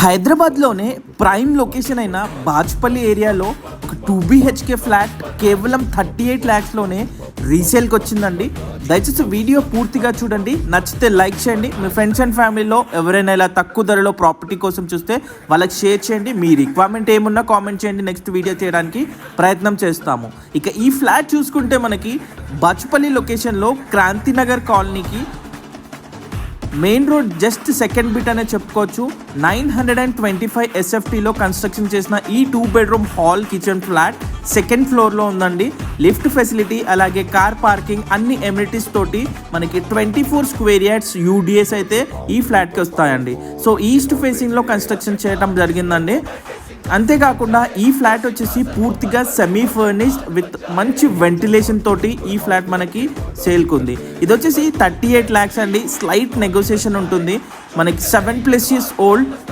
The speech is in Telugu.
హైదరాబాద్లోనే ప్రైమ్ లొకేషన్ అయిన బాజ్పల్లి ఏరియాలో ఒక 2 BHK ఫ్లాట్ కేవలం 38 lakhsలోనే రీసేల్కి వచ్చిందండి. దయచేసి వీడియో పూర్తిగా చూడండి, నచ్చితే లైక్ చేయండి. మీ ఫ్రెండ్స్ అండ్ ఫ్యామిలీలో ఎవరైనా ఇలా తక్కువ ధరలో ప్రాపర్టీ కోసం చూస్తే వాళ్ళకి షేర్ చేయండి. మీ రిక్వైర్మెంట్ ఏమున్నా కామెంట్ చేయండి, నెక్స్ట్ వీడియో చేయడానికి ప్రయత్నం చేస్తాము. ఇక ఈ ఫ్లాట్ చూసుకుంటే మనకి బాజ్పల్లి లొకేషన్లో క్రాంతినగర్ కాలనీకి main road just second bit అనే చెప్పుకోవచ్చు. 925 SFTలో కన్స్ట్రక్షన్ చేసిన ఈ 2 bedroom hall kitchen flat second ఫ్లోర్లో ఉందండి. లిఫ్ట్ ఫెసిలిటీ అలాగే కార్ పార్కింగ్ అన్ని ఎమ్యూనిటీస్ తోటి మనకి 24 square yards UDS అయితే ఈ ఫ్లాట్కి వస్తాయండి. సో ఈస్ట్ ఫేసింగ్లో కన్స్ట్రక్షన్ చేయడం జరిగిందండి. అంతేకాకుండా ఈ ఫ్లాట్ వచ్చేసి పూర్తిగా సెమీ ఫర్నిష్డ్ విత్ మంచి వెంటిలేషన్ తోటి ఈ ఫ్లాట్ మనకి సేల్కి ఉంది. ఇది వచ్చేసి 38 lakhs అండి. స్లైట్ నెగోసియేషన్ ఉంటుంది. మనకి 7+ years ఓల్డ్